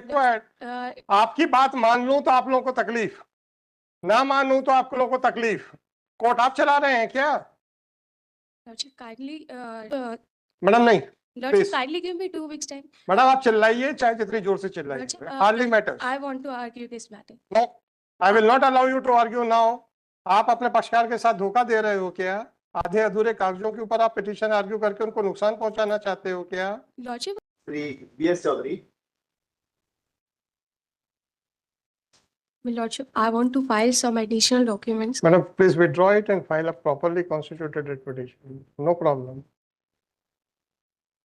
Required. आपकी बात मान लूं तो आप लोगों को तकलीफ, ना मानूं तो आप लोगों को तकलीफ। कोर्ट आप चला रहे हैं क्या? मैडम नहीं, please kindly give me 2 weeks time. Madam आप चिल्लाइए चाहे जितनी जोर से चिल्लाइए, hardly matters. I want to argue this matter. No, I will not allow you to argue now. आप अपने पक्षकार के साथ धोखा दे रहे हो क्या? आधे अधूरे कागजों के ऊपर आप पिटीशन आर्ग्यू करके उनको नुकसान पहुंचाना चाहते हो क्या? Lordship, BS Chaudhary. Lordship, I want to file some additional documents. Madam, please withdraw it and file a properly constituted writ petition. No problem.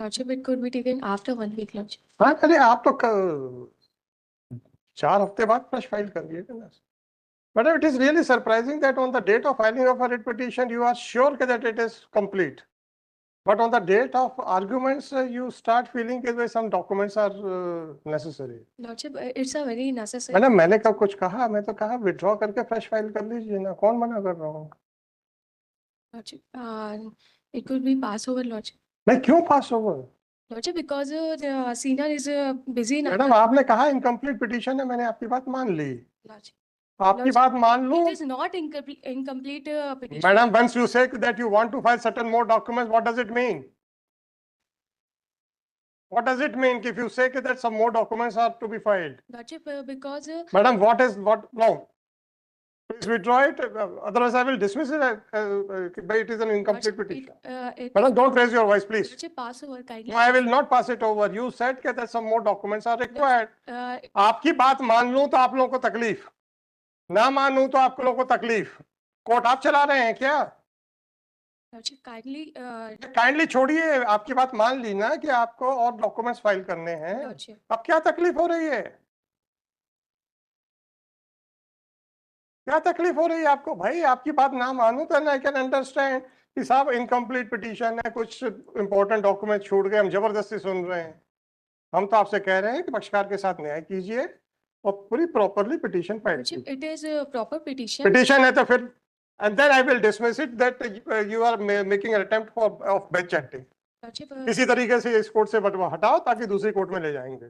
Lordship, it could be taken after 1 week, Lordship. हाँ, अरे आप तो 4 हफ्ते बाद fresh file कर दिएगा ना। Madam, it is really surprising that on the date of filing of a writ petition, you are sure that it is complete. But on the date of arguments, you start feeling that some documents are necessary. Lordship, it's a very necessary. Madam मैंने कब कुछ कहा? मैं तो कहा withdraw करके fresh file कर लीजिए ना, कौन मना कर रहा हूँ? Lordship, it could be pass over, Lordship. नहीं, क्यों पास over? Lordship, because the senior is busy now. Madam आपने कहा इनकम्प्लीट पिटीशन है, मैंने आपकी बात मान ली। Lordship, आपकी बात मान लूं? it is not incomplete petition. Madam, once you say that you want to file certain more documents, what does it mean? What does it mean if you say that some more documents are to be filed? Lordship, because Madam, no. Please withdraw it, otherwise I will dismiss it. It is an incomplete petition. Madam, don't raise your voice, please. Lordship, pass over kindly. No, I will not pass it over. You said that some more documents are required. आपकी बात मान लूं तो आप लोगों को तकलीफ, ना मानूं तो आप लोगों को तकलीफ। कोर्ट आप चला रहे हैं क्या? काइंडली छोड़िए, आपकी बात मान ली ना कि आपको और डॉक्यूमेंट्स फाइल करने हैं। अब क्या तकलीफ हो रही है? क्या तकलीफ हो रही है आपको? भाई आपकी बात ना मानूं तो आई कैन अंडरस्टैंड कि साहब इनकम्प्लीट पिटीशन है, कुछ इंपॉर्टेंट डॉक्यूमेंट छूट गए, हम जबरदस्ती सुन रहे हैं। हम तो आपसे कह रहे हैं कि पक्षकार के साथ न्याय कीजिए और पूरी प्रॉपरली पिटीशन फाइल कीजिए। It is a proper petition. Petition है तो फिर and then I will dismiss it that you are making an attempt of bench acting. किसी तरीके से इस कोर्ट से हटाओ ताकि दूसरी कोर्ट में ले जाएंगे।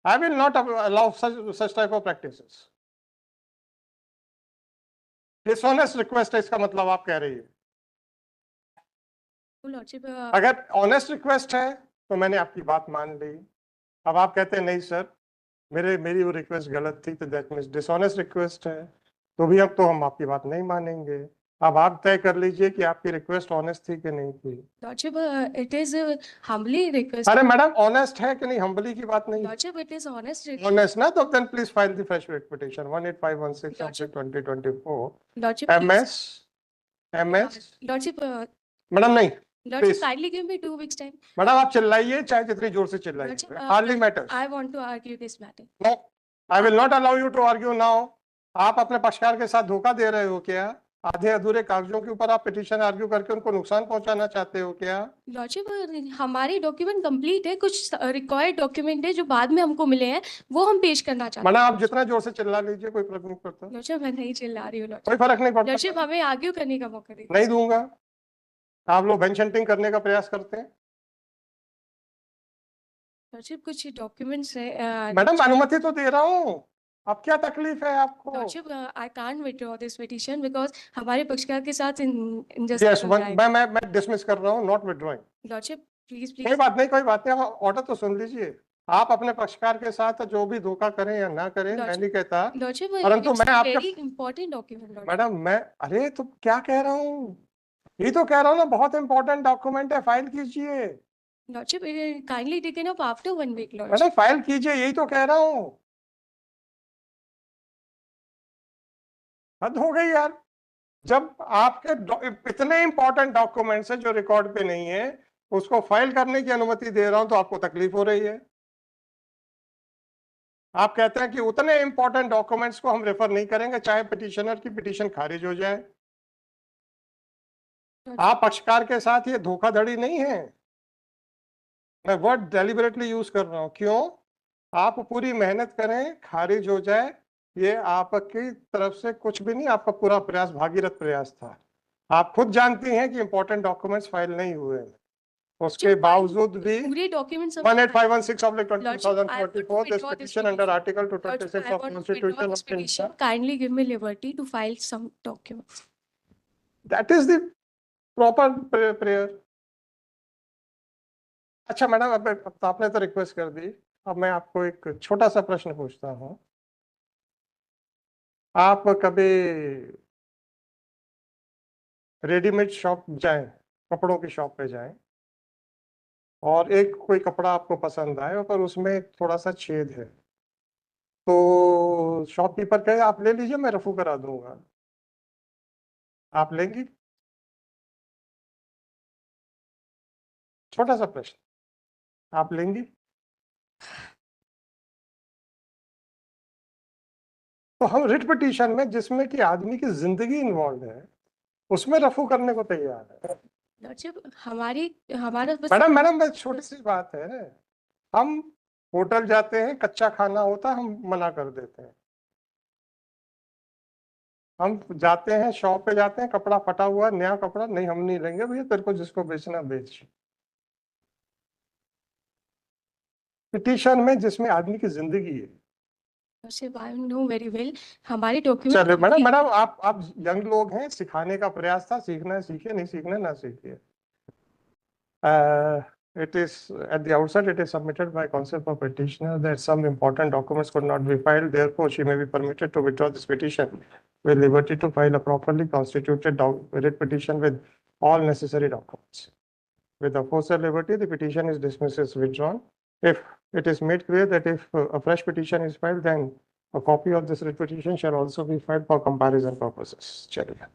I will not allow such type of practices. Dishonest request है इसका मतलब आप कह रही है। अगर ऑनेस्ट रिक्वेस्ट है तो मैंने आपकी बात मान ली। अब आप कहते हैं नहीं सर मेरी वो रिक्वेस्ट गलत थी, तो दैट मींस डिसऑनेस्ट रिक्वेस्ट है, तो भी अब तो हम आपकी बात नहीं मानेंगे। अब आप तय कर लीजिए कि आपकी रिक्वेस्ट ऑनेस्ट थी कि नहीं थी। Lordship, it is humbly request. अरे मैडम ऑनेस्ट है कि नहीं, हम्बली की बात नहीं। Lordship, it is honest. Honest ना, तो then please file the fresh petition 18516 of 2024 Lordship, MS Lordship, madam नहीं, Lordship, kindly give me 2 weeks time. Madam आप चिल्लाइए चाहे जितनी जोर से चिल्लाइए, hardly matters. I want to argue this matter. No, I will not allow you to argue now. आप अपने पक्षकार के साथ धोखा दे रहे हो क्या? आधे अधूरे कागजों के ऊपर आप पिटीशन आर्ग्यू करके उनको नुकसान पहुंचाना चाहते हो क्या? लॉर्डशिप, हमारी डॉक्यूमेंट कंप्लीट है, कुछ रिक्वायर्ड डॉक्यूमेंट है जो बाद में हमको मिले हैं, वो हम पेश करना चाहते हैं। मैडम आप जितना जोर से चिल्ला लीजिए, कोई फर्क नहीं पड़ता। लॉर्डशिप, मैं नहीं चिल्ला रही हूँ। कोई फर्क नहीं पड़ता। लॉर्डशिप, हमें आर्ग्यू करने का मौका दीजिए। नहीं दूंगा। आप लोग बेंच हंटिंग करने का प्रयास करते हैं। लॉर्डशिप, कुछ डॉक्यूमेंट्स है। मैडम अनुमति तो दे रहा हूँ, अब क्या तकलीफ है आपको? Lordship, I can't withdraw this petition because हमारे पक्षकार के साथ यस, मैं डिसमिस कर रहा हूँ, नॉट विथड्रॉइंग। लॉर्डशिप, प्लीज कोई बात नहीं, कोई बात नहीं, आप ऑर्डर तो सुन लीजिए। आप अपने पक्षकार के साथ जो भी धोखा करें या ना करें, मैं नहीं कहता, परंतु मैं आपका वेरी इंपॉर्टेंट डॉक्यूमेंट। मैडम मैं अरे तो क्या कह रहा हूँ, ये तो कह रहा हूँ ना, बहुत इंपॉर्टेंट डॉक्यूमेंट है, फाइल कीजिए। Lordship, kindly taken up after 1 week. Madam file कीजिए, यही तो कह रहा हूँ। हद हो गई यार, जब आपके इतने इंपॉर्टेंट डॉक्यूमेंट्स हैं जो रिकॉर्ड पे नहीं है, उसको फाइल करने की अनुमति दे रहा हूं तो आपको तकलीफ हो रही है। आप कहते हैं कि उतने इंपॉर्टेंट डॉक्यूमेंट्स को हम रेफर नहीं करेंगे चाहे पिटिशनर की पिटीशन खारिज हो जाए। आप पक्षकार के साथ ये धोखाधड़ी नहीं है, मैं वर्ड डेलिबरेटली यूज कर रहा हूं। क्यों? आप पूरी मेहनत करें, खारिज हो जाए, ये आपकी तरफ से कुछ भी नहीं, आपका पूरा प्रयास भागीरथ प्रयास था। आप खुद जानती हैं कि इंपॉर्टेंट डॉक्यूमेंट्स फाइल नहीं हुए। उसके बावजूद भी पूरे documents 18516/2024 this petition under Article 226 of Constitution of India. Kindly give me liberty to file some documents. That is the proper prayer. अच्छा मैडम, अब आपने तो रिक्वेस्ट कर दी, अब मैं आपको एक छोटा सा प्रश्न पूछता हूँ। आप कभी रेडीमेड शॉप जाएं, कपड़ों की शॉप पे जाएं, और एक कोई कपड़ा आपको पसंद आए पर उसमें थोड़ा सा छेद है, तो शॉपकीपर कहे आप ले लीजिए, मैं रफू करा दूंगा, आप लेंगी? छोटा सा प्रश्न, आप लेंगी? तो हम रिट पिटीशन में, जिसमें कि आदमी की जिंदगी इन्वॉल्व है, उसमें रफू करने को तैयार है। हमारा मैडम बस छोटी सी बात है, हम होटल जाते हैं, कच्चा खाना होता है, हम मना कर देते हैं। हम जाते हैं शॉप पे, जाते हैं, कपड़ा फटा हुआ नया कपड़ा, नहीं हम नहीं लेंगे भैया, तेरे को जिसको बेचना बेच। पिटीशन में जिसमें आदमी की जिंदगी है, वेरी वेल, हमारे डॉक्यूमेंट। चलिए मैडम आप यंग लोग हैं, सिखाने का प्रयास था, सीखना है सीखिए, नहीं सीखना ना सीखिए। It is at the outset, it is submitted by counsel for petitioner that some important documents could not be filed. Therefore, she may be permitted to withdraw this petition with liberty to file a properly constituted writ petition with all necessary documents. With the aforesaid liberty, the petition is dismissed as withdrawn. If it is made clear that if a fresh petition is filed, then a copy of this writ petition shall also be filed for comparison purposes. Chaliye.